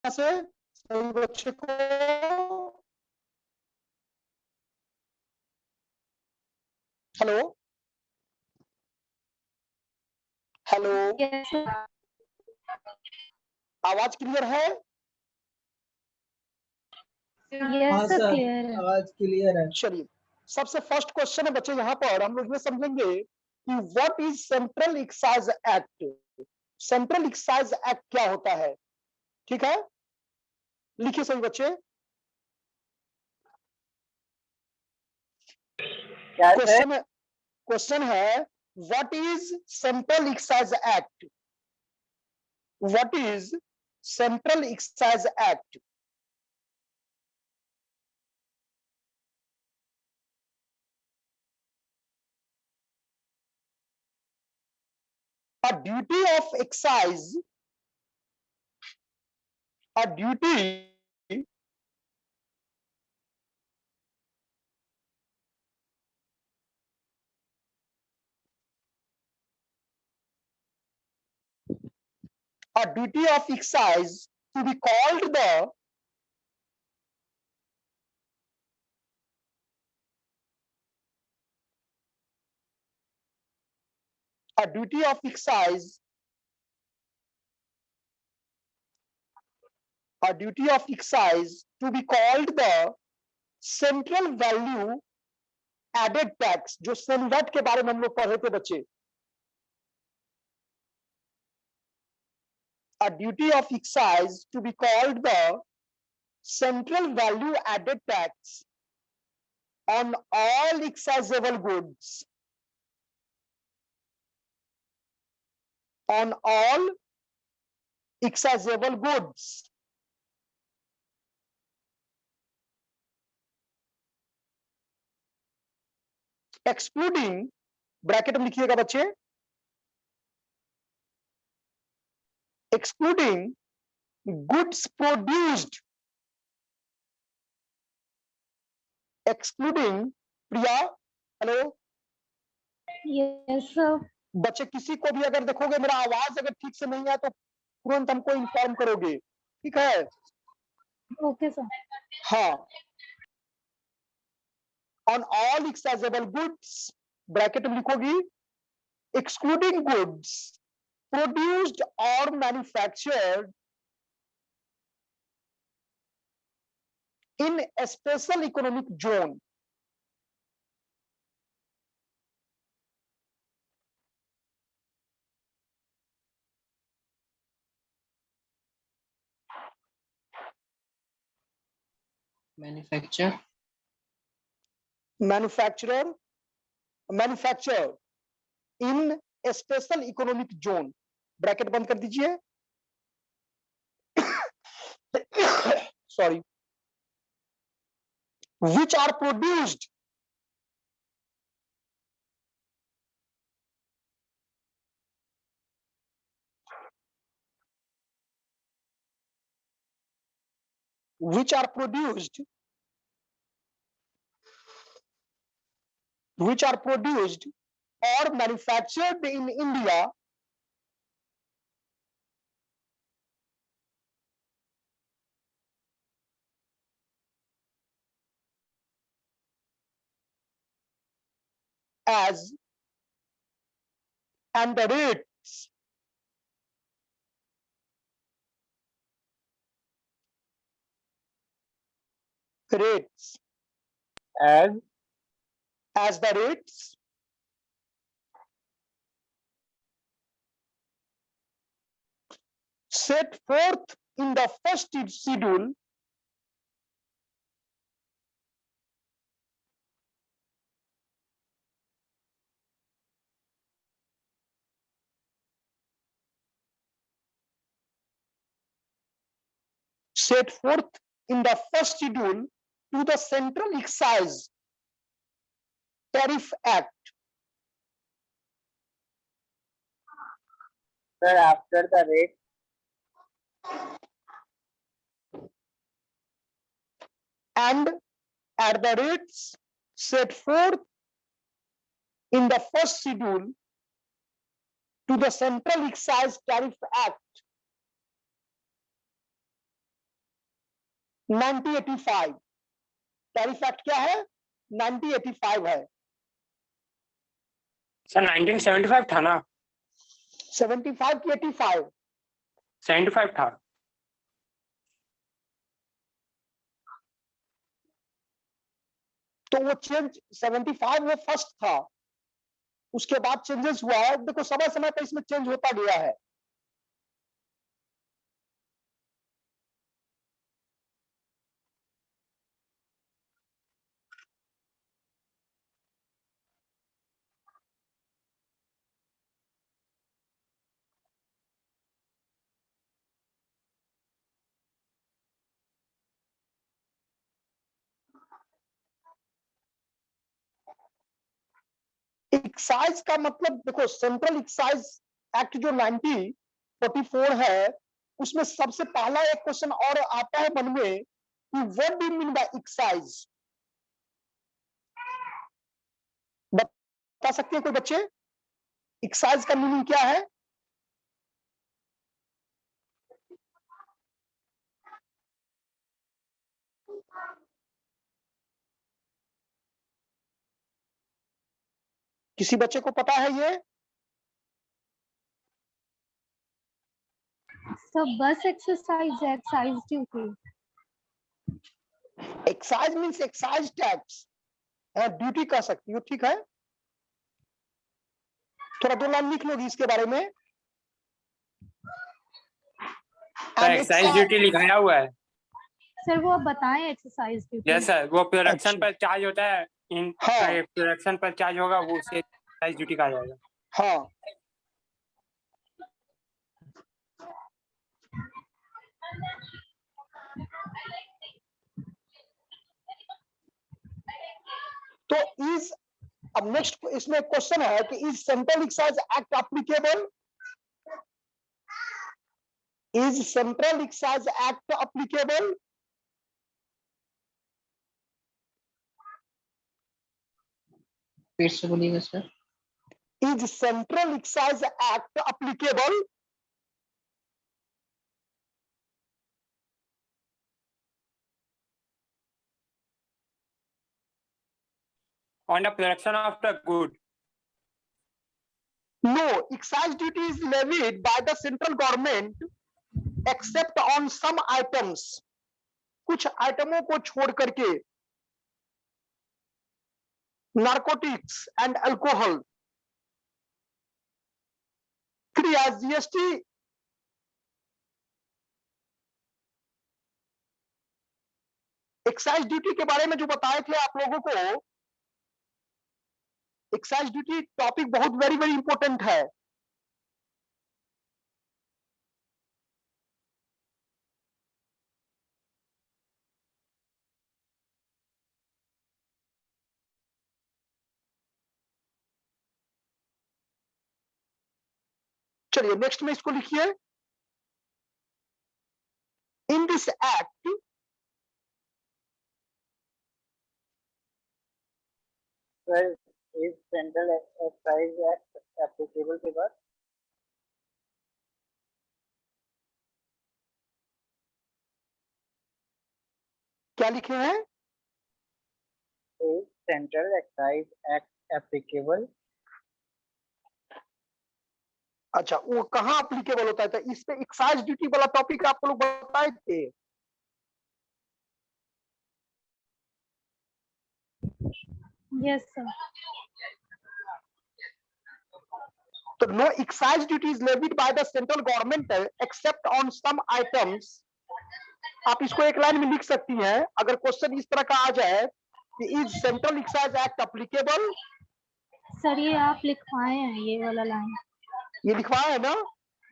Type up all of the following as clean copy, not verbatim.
से सभी बच्चे को हेलो हेलो Yes, sir. आवाज क्लियर है? Yes, हाँ sir, सर, clear है। आवाज क्लियर है। चलिए, सबसे फर्स्ट क्वेश्चन है बच्चे, यहाँ पर हम लोग ये समझेंगे कि what is central excise act. Central excise act क्या होता है? ठीक है, लिखिए सभी बच्चे। क्वेश्चन है what is central excise act. What is central excise act? A duty of excise, a duty a duty of excise to be called the a duty of excise a duty of excise to be called the central value added tax, जो CENVAT के बारे में हम लोग पढ़े थे बच्चे। A duty of excise to be called the central value added tax on all excisable goods, on all excisable goods, excluding, bracket में लिखिएगा बच्चे, excluding goods produced, excluding, प्रिया हेलो, Yes, sir. बच्चे किसी को भी अगर देखोगे मेरा आवाज अगर ठीक से नहीं है तो तुरंत हमको इन्फॉर्म करोगे, ठीक है? Okay, sir. हाँ, on all excisable goods, bracket में लिखोगी, excluding goods produced or manufactured in a special economic zone, manufacture manufactured in a special economic zone, bracket बंद कर दीजिए, sorry, which are produced which are produced which are produced or manufactured in India as and the rates as the rates set forth in the first schedule set forth in the first schedule to the Central Excise Tariff Act. Sir after the rate And at the rates set forth in the first schedule to the Central Excise Tariff Act, 1985 tariff act क्या है? 1985 है। Sir 1975 था ना? 75 की 85? 75 था। तो वो change 75 वो फर्स्ट था, उसके बाद चेंजेस हुआ है। देखो समय समय पर इसमें चेंज होता गया है। एक्साइज का मतलब देखो, सेंट्रल एक्साइज एक्ट जो 1944 है, उसमें सबसे पहला एक क्वेश्चन और आता है मन में कि what do you mean by excise? बता सकते हैं कोई बच्चे, एक्साइज का मीनिंग क्या है? किसी बच्चे को पता है ये? सब बस एक्सरसाइज है, excise duty. Excise means excise tax, duty कह सकती हो, ठीक है। थोड़ा दो लाइन लिख लोगी इसके बारे में। सर एक्साइज ड्यूटी लिखाया हुआ है। सर वो आप बताएं एक्सरसाइज ड्यूटी। यस सर, वो प्रोडक्शन अच्छा। पर चार्ज होता है, इन हाँ प्रोडक्शन पर चार्ज होगा, वो उसे एक्साइज ड्यूटी कहा जाएगा। हाँ, तो इज, अब नेक्स्ट इसमें क्वेश्चन है कि is central excise act applicable? Is central excise act applicable? फिर से बोलिएगा sir. Is central excise act applicable? On the production of the good. No, excise duty is levied by the central government except on some items. कुछ आइटमों को छोड़ करके, narcotics and alcohol. फिर GST excise duty के बारे में जो बताए थे आप लोगों को, एक्साइज ड्यूटी टॉपिक बहुत वेरी वेरी इंपॉर्टेंट है। चलिए नेक्स्ट में इसको लिखिए। In this act, sir is central excise act applicable के बाद क्या लिखे हैं? Is central excise act applicable. अच्छा, वो कहाँ अप्लीकेबल होता है? तो इस पे एक्साइज ड्यूटी वाला टॉपिक आपको लोग बताए थे। Yes sir. तो no excise duty is levied by the central government except on some items. आप इसको एक लाइन में लिख सकती हैं अगर क्वेश्चन इस तरह का आ जाए कि is central excise act applicable. Sir ये आप लिखवाए हैं ये वाला लाइन। ये लिखवाया है ना?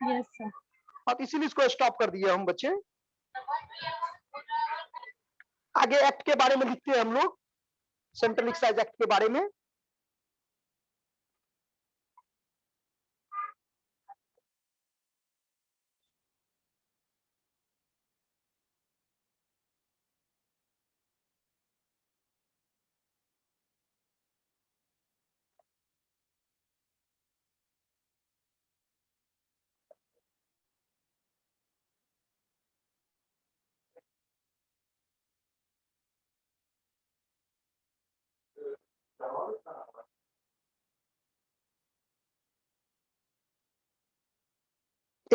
Yes sir. अब इसीलिए इसको स्टॉप कर दिए हम बच्चे। आगे एक्ट के बारे में लिखते हैं हम लोग, सेंट्रल एक्साइज एक्ट के बारे में।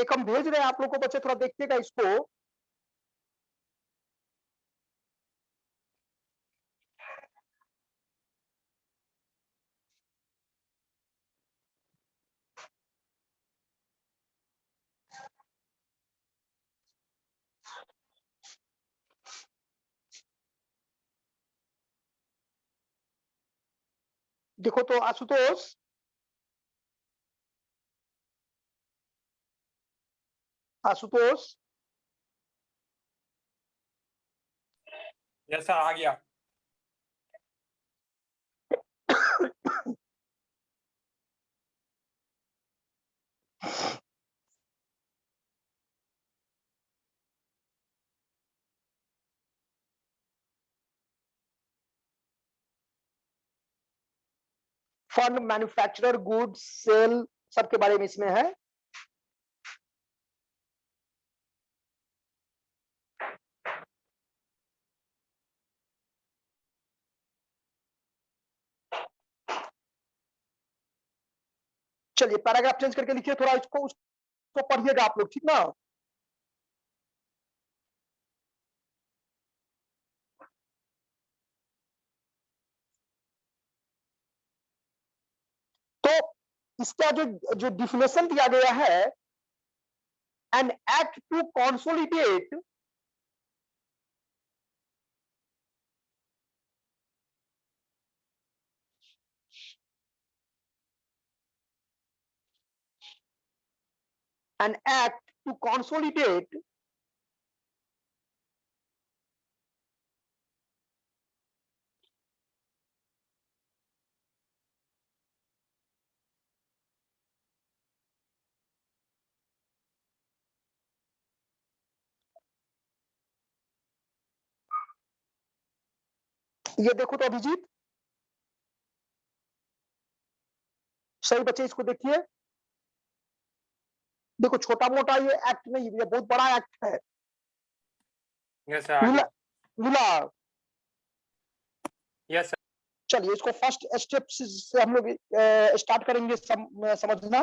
एक हम भेज रहे हैं आप लोग को, बच्चे थोड़ा देखिएगा इसको। देखो तो आशुतोष, आशुतोष Yes, sir. आ गया. फंड, मैन्युफैक्चरर, गुड्स, सेल, सबके बारे में इसमें है। चलिए पैराग्राफ चेंज करके लिखिए थोड़ा, इसको उसको पढ़िएगा आप लोग, ठीक ना। तो इसका जो डिफिनेशन दिया गया है, an act to consolidate an act to consolidate ये देखो तो अभिजीत, सही बच्चे इसको देखिए। देखो छोटा मोटा ये एक्ट नहीं, ये बहुत बड़ा एक्ट है। Yes, sir. आ मिला गया. मिला। Yes, sir. चलिए इसको फर्स्ट स्टेप से हम लोग स्टार्ट करेंगे समझना।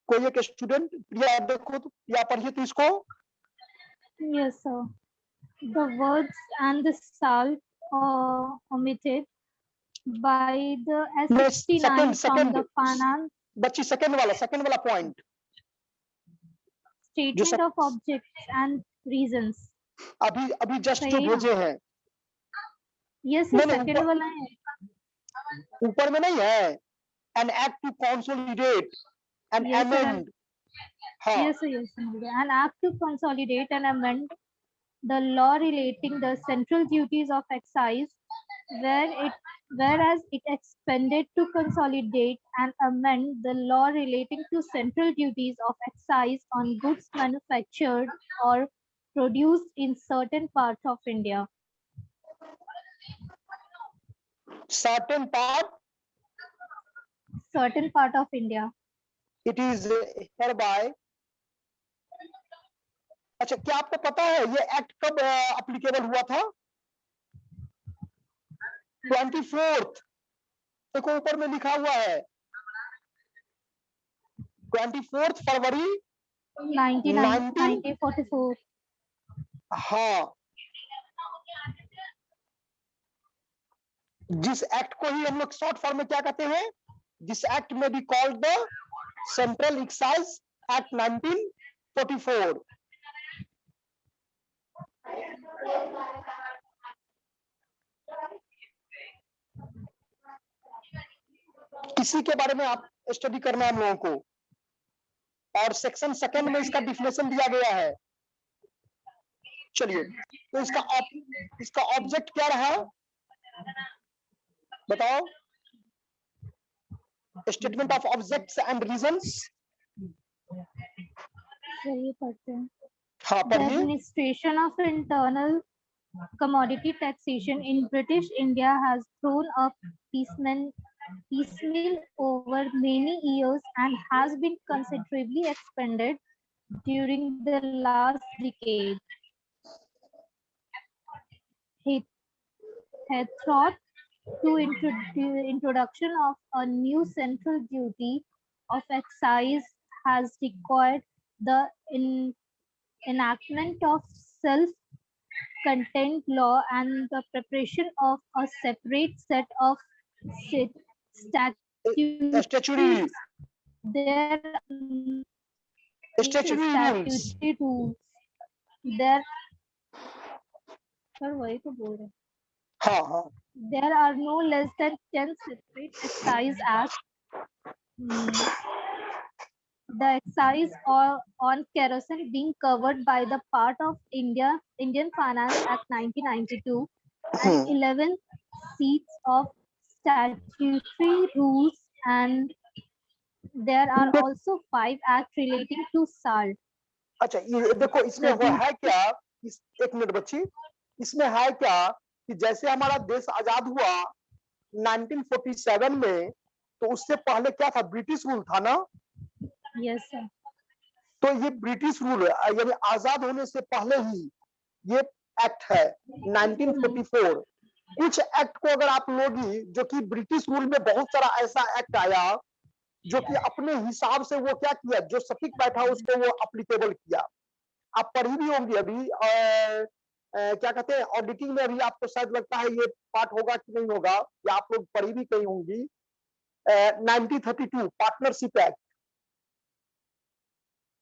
कोई एक स्टूडेंट, प्रिया देखो तो, प्रिया पढ़िए तो इसको। Yes, sir. The words and the salt omitted by the S69 from the finance बच्ची सेकंड वाला point, statement of objects and reasons. अभी जस्ट जो सही ना? भेजे हैं। Yes, sir. नहीं, Second वाला है. ऊपर में नहीं है। An act to consolidate and Yes, sir. Amend. हाँ Yes, sir. Yes, sir. An act to consolidate and amend the law relating the central duties of excise, whereas it expanded to consolidate and amend the law relating to central duties of excise on goods manufactured or produced in certain parts of India. certain part, Certain part of India. it is hereby। अच्छा, क्या आपको पता है ये act कब applicable हुआ था? 24th, देखो ऊपर में लिखा हुआ है 24 फरवरी 1944. हाँ, जिस एक्ट को ही हम लोग शॉर्ट फॉर्म में क्या कहते हैं, दिस एक्ट में be called the central excise act 1944। किसी के बारे में आप स्टडी करना है हम लोगों को, और सेक्शन सेकंड में इसका डिफिनेशन दिया गया है। चलिए तो इसका ऑब्जेक्ट क्या रहा, बताओ। Statement of objects and reasons. चलिए पढ़ते हैं. हाँ The पढ़िए। administration of internal commodity taxation in British India has grown up piecemeal over many years and has been considerably expanded during the last decade. He thought to introduction of a new central duty of excise has required the enactment of self-contained law and the preparation of a separate set of statutes. Statutory There statutory rules statutory rules. There, sir, वही तो बोल रहे हैं. हाँ हाँ There are no less than 10 separate excise acts. The excise on kerosene being covered by the part of Indian Finance Act 1992 and 11 seats of statutory rules, and there are also 5 acts relating to salt. अच्छा ये देखो इसमें वो है क्या एक minute बच्ची इसमें है क्या कि जैसे हमारा देश आजाद हुआ 1947 में तो उससे पहले क्या था ब्रिटिश रूल था ना Yes, sir. तो ये ब्रिटिश रूल यानी आजाद होने से पहले ही ये एक्ट है 1944 कुछ एक्ट को अगर आप लोगी जो कि ब्रिटिश रूल में बहुत सारा ऐसा एक्ट आया जो कि अपने हिसाब से वो क्या किया जो सटीक बैठा उसको वो अप्लीकेबल किया आप पढ़ी भी होंगी अभी क्या कहते हैं ऑडिटिंग में अभी आपको शायद लगता है ये पार्ट होगा कि नहीं होगा या आप लोग पढ़ी भी कहीं होंगी 1932 पार्टनरशिप एक्ट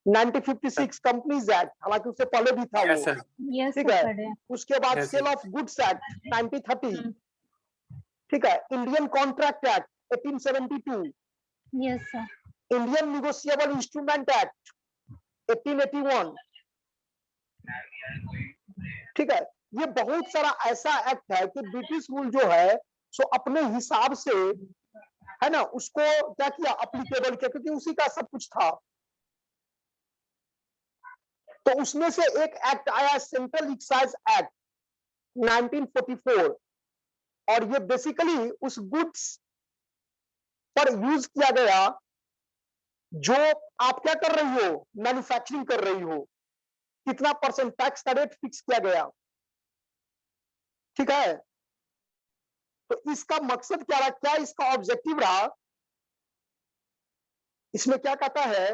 1956 कंपनीज एक्ट हालांकि उससे पहले भी था Yes, वो sir. Yes, ठीक sir. है पढ़े. उसके बाद Yes, sale sir. Of goods act 1930 ठीक है Indian contract act 1872 Yes, sir. Indian negotiable instrument act 1881 ठीक है ये बहुत सारा ऐसा एक्ट है कि ब्रिटिश रूल जो है सो अपने हिसाब से है ना उसको क्या किया अप्लीकेबल किया क्योंकि उसी का सब कुछ था तो उसमें से एक एक्ट आया सेंट्रल एक्साइज एक्ट 1944 और ये बेसिकली उस गुड्स पर यूज किया गया जो आप क्या कर रही हो मैन्युफैक्चरिंग कर रही हो कितना परसेंट टैक्स का रेट फिक्स किया गया ठीक है तो इसका मकसद क्या रहा क्या इसका ऑब्जेक्टिव रहा इसमें क्या कहता है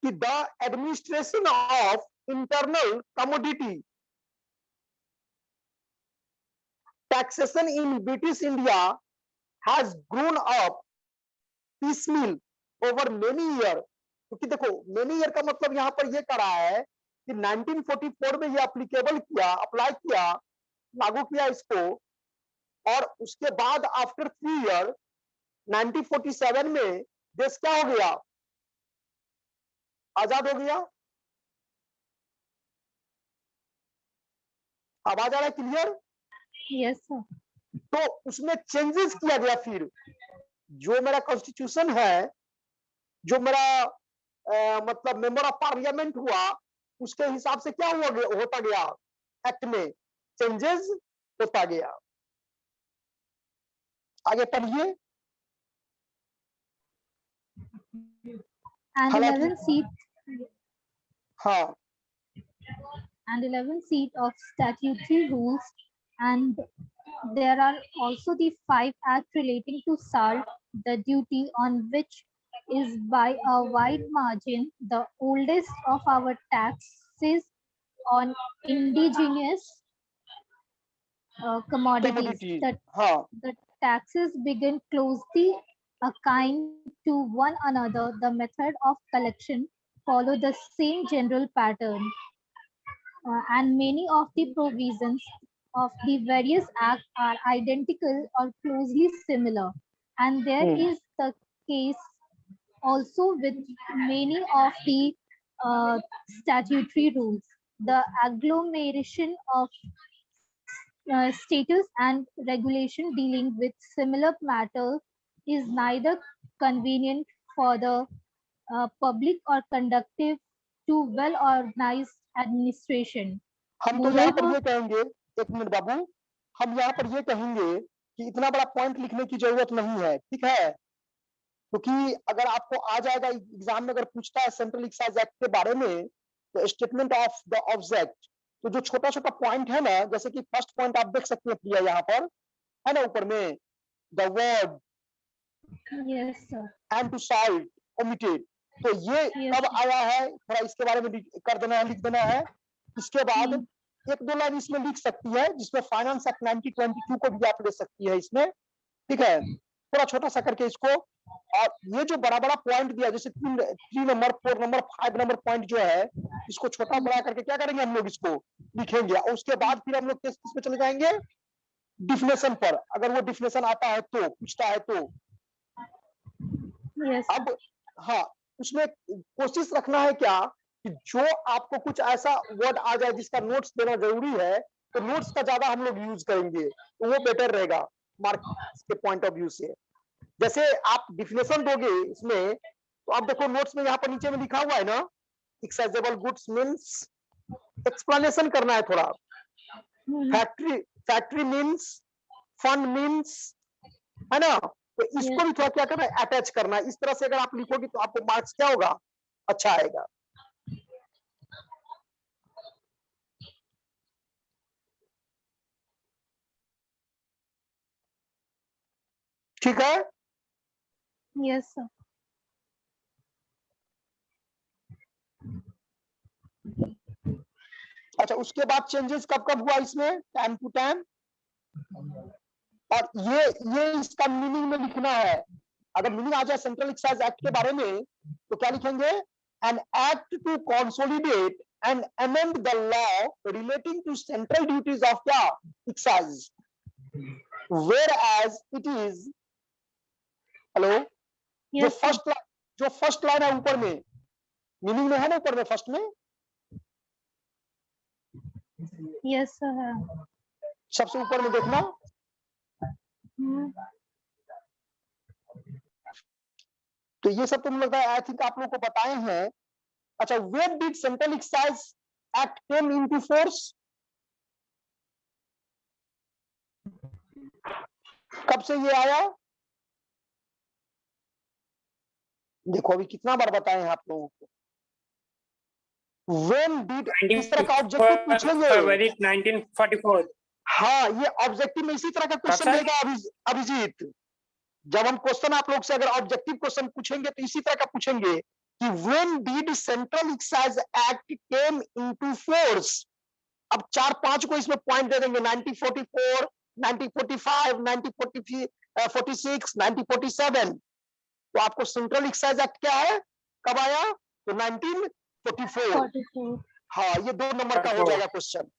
कि the administration of internal commodity taxation in British India has grown up piecemeal over many year क्योंकि देखो मेनी ईयर का मतलब यहां पर ये करा है कि 1944 में ये अप्लीकेबल किया अप्लाई किया लागू किया इसको और उसके बाद आफ्टर 3 ईयर 1947 में देश क्या हो गया आजाद हो गया आवाज आ रहा है क्लियर Yes, sir. तो उसमें चेंजेस किया गया फिर जो मेरा कॉन्स्टिट्यूशन है जो मेरा मतलब मेंबर ऑफ पार्लियामेंट हुआ उसके हिसाब से क्या हुआ होता गया एक्ट में चेंजेस होता गया आगे पढ़िए And हालांकि 11 seat हाँ and 11 seat of statutory rules, and there are also the 5 acts relating to salt, the duty on which is by a wide margin the oldest of our taxes on indigenous commodities. Commodity हाँ The taxes begin closely akin to one another. The method of collection follow the same general pattern, and many of the provisions of the various acts are identical or closely similar. And there is the case also with many of the statutory rules. The agglomeration of status and regulation dealing with similar matters is neither convenient for the public or conducive to well organized administration. हम तो यहाँ पर Moreover, ये कहेंगे एक minute बाबू हम यहाँ पर ये कहेंगे कि इतना बड़ा पॉइंट लिखने की जरूरत नहीं है ठीक है क्योंकि अगर आपको आ जाएगा एग्जाम में अगर पूछता है सेंट्रल एक्साइज एक्ट के बारे में तो स्टेटमेंट ऑफ द ऑब्जेक्ट तो जो छोटा छोटा पॉइंट है ना जैसे कि फर्स्ट पॉइंट आप देख सकते हैं प्रिया यहाँ पर है ना ऊपर में the word yes, sir. and to salt omitted तो ये Yes, कब sir. आया है, थोड़ा इसके बारे में कर देना है, लिख देना है। इसके बाद एक दो लाइन इसमें लिख सकती है, जिसमें फाइनेंस एक्ट 1922 को भी आप ले सकती है इसमें, ठीक है, थोड़ा छोटा सा करके इसको। और ये जो बड़ा बड़ा पॉइंट दिया, जैसे 3 नंबर 4 नंबर 5 नंबर पॉइंट जो है, इसको छोटा बड़ा करके क्या करेंगे हम लोग, इसको लिखेंगे, और उसके बाद फिर हम लोग किस पे चले जाएंगे, डिफिनेशन पर, अगर वो डिफिनेशन आता है तो, पूछता है तो। Yes, sir. अब हाँ, उसमें कोशिश रखना है क्या कि जो आपको कुछ ऐसा वर्ड आ जाए जिसका नोट्स देना जरूरी है, तो नोट्स का ज्यादा हम लोग यूज करेंगे, तो वो बेटर रहेगा मार्क्स के पॉइंट ऑफ व्यू से। जैसे आप डिफिनेशन दोगे इसमें, तो आप देखो नोट्स में यहाँ पर नीचे में लिखा हुआ है ना, एक्साइजेबल गुड्स मीन्स, एक्सप्लेनेशन करना है थोड़ा। फैक्ट्री मीन्स, फंड मीन्स, है ना, तो इसको भी थोड़ा क्या करना है, अटैच करना है। इस तरह से अगर आप लिखोगे तो आपको मार्क्स क्या होगा, अच्छा आएगा। ठीक है, Yes, sir. अच्छा, उसके बाद चेंजेस कब कब हुआ इसमें, टाइम टू टाइम। और ये इसका मीनिंग में लिखना है। अगर मीनिंग आ जाए सेंट्रल एक्साइज एक्ट के बारे में, तो क्या लिखेंगे, an act to consolidate and amend the law relating to central duties of क्या, excise, where as it is, hello, Yes, sir. जो फर्स्ट लाइन है ऊपर में, मीनिंग में है ना, ऊपर में फर्स्ट में, Yes, sir. सबसे ऊपर में देखना, तो ये सब तुम लोग आई थिंक आप लोग को बताए हैं। अच्छा, when did central excise act came into force, कब से ये आया, देखो अभी कितना बार बताए हैं आप लोगों को। व्हेन डिड, इस तरह का ऑब्जेक्टिव पूछेंगे, फरवरी 1944। हाँ, ये ऑब्जेक्टिव में इसी तरह का क्वेश्चन देगा अभिजीत। जब हम क्वेश्चन आप लोग से अगर ऑब्जेक्टिव क्वेश्चन पूछेंगे तो इसी तरह का पूछेंगे कि when did central excise act came into force. अब 4-5 को इसमें पॉइंट दे देंगे, 1944, 1945, 1946, 1947। तो आपको सेंट्रल एक्साइज एक्ट क्या है, कब आया, तो 1944। 44. हाँ, ये 2 नंबर का हो जाएगा क्वेश्चन।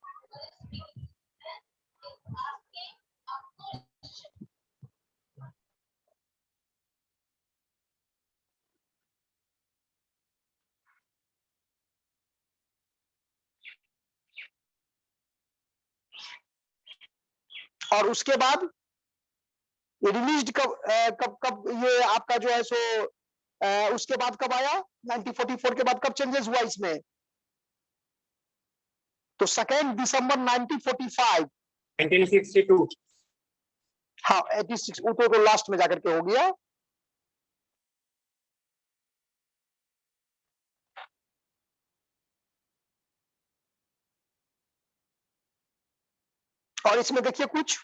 और उसके बाद ये रिलीज कब कब कब ये आपका जो है सो उसके बाद कब आया, 1944 के बाद कब चेंजेस हुआ इसमें, तो 2 दिसंबर 1945। 1962। हाँ, 86 वो तो लास्ट में जाकर के हो गया। और इसमें देखिए कुछ,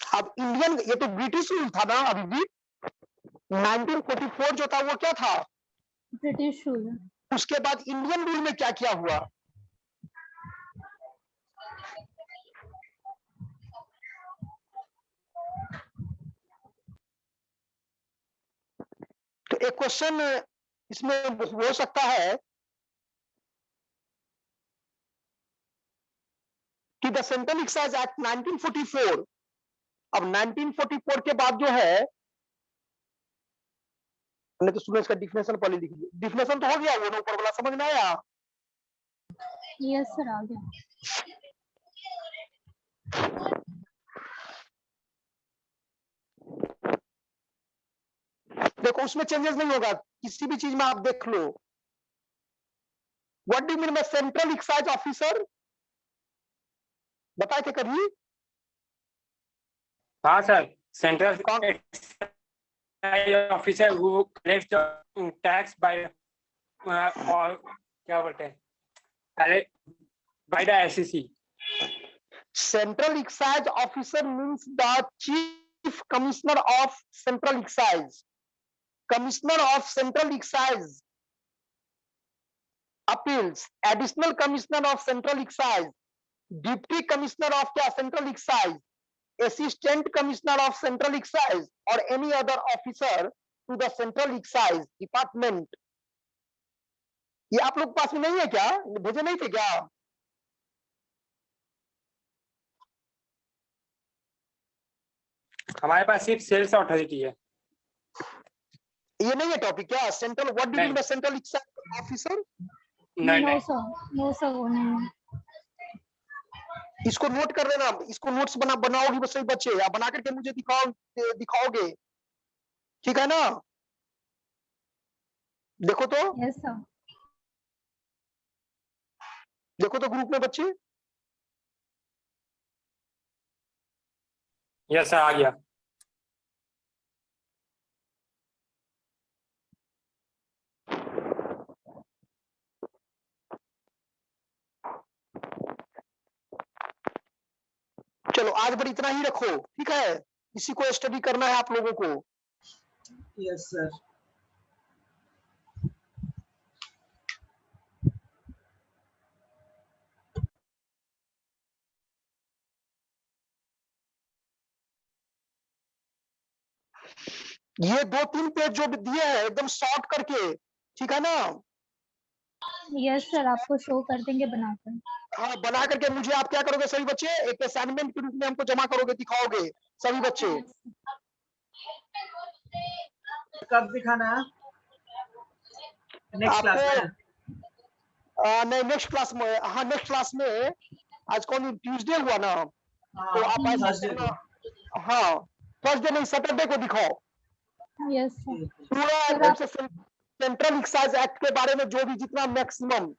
अब इंडियन, ये तो ब्रिटिश रूल था ना अभी भी, 1944 जो था वो क्या था, British rule. उसके बाद इंडियन रूल में क्या क्या हुआ, तो एक क्वेश्चन इसमें हो सकता है कि द सेंट्रल एक्साइज एक्ट 1944, अब 1944 के बाद जो है, हमने तो सुना इसका डिफिनेशन पहले लिख दिया, डिफिनेशन तो हो गया, वो ना ऊपर वाला समझ में आया। Yes, sir. आ गया. देखो उसमें चेंजेस नहीं होगा, किसी भी चीज में आप देख लो। What do mean by central excise officer, बताए थे कभी, हाँ सर, central officer who collects tax by और क्या बोलते हैं, अरे by the SCC. Central excise officer means the chief if commissioner of central excise, commissioner of central excise appeals, additional commissioner of central excise, deputy commissioner of क्या central excise, assistant commissioner of central excise or any other officer to the central excise department. ये आप लोग पास में नहीं है क्या? भेजे नहीं थे क्या? हमारे पास सिर्फ सेल्स अथॉरिटी है। ये नहीं है टॉपिक क्या? Central, what do you mean by central excise officer? नहीं No sir, no sir, वो नहीं। इसको नोट कर लेना, इसको नोट्स बनाओगी बस सही बच्चे, आप बना करके मुझे दिखाओगे, ठीक है ना? देखो तो, Yes sir. देखो तो ग्रुप में बच्चे, यस सर आ गया। चलो आज बड़ी इतना ही रखो, ठीक है? इसी को स्टडी करना है आप लोगों को। Yes sir. ये 2-3 पेज जो दिए हैं एकदम शॉर्ट करके, ठीक है ना? Yes sir, आपको शो कर देंगे बनाकर। हाँ, बना करके मुझे आप क्या करोगे सभी बच्चे, एक असाइनमेंट के रूप में हमको जमा करोगे, दिखाओगे सभी बच्चे। कब दिखाना है? नेक्स्ट क्लास में? नहीं, नेक्स्ट क्लास में। हाँ, नेक्स्ट क्लास में। आज कौन ट्यूसडे हुआ ना, तो आप ऐसा करना, हाँ थर्सडे नहीं सैटरडे को दिखाओ। Yes sir. पूरा एकदम से सेंट्रल एक्साइज एक्ट के बारे में जो भी जितना मैक्सिमम,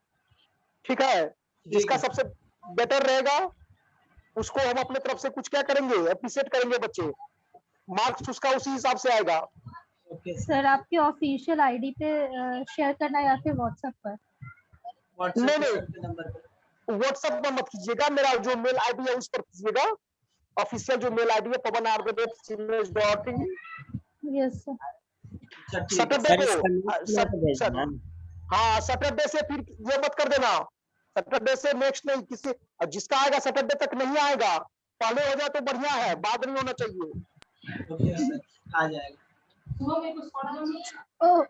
ठीक है, जिसका सबसे बेटर रहेगा उसको हम अपने तरफ से कुछ क्या करेंगे, एप्रिशिएट करेंगे बच्चे, मार्क्स उसका उसी हिसाब से आएगा। सर आपके ऑफिशियल आईडी पे शेयर करना या फिर व्हाट्सएप पर? नहीं, व्हाट्सएप पर मत कीजिएगा, मेरा जो मेल आईडी है उस पर कीजिएगा। ऑफिशियल जो मेल आईडी है pawan@simraj.in। Yes sir. सैटरडे को, हाँ सैटरडे से फिर ये मत कर देना, सैटरडे से नेक्स्ट नहीं, किसी जिसका आएगा सैटरडे तक नहीं आएगा, पहले हो जाए तो बढ़िया है, बाद नहीं होना चाहिए। ओके सर, आ जाएगा। ओ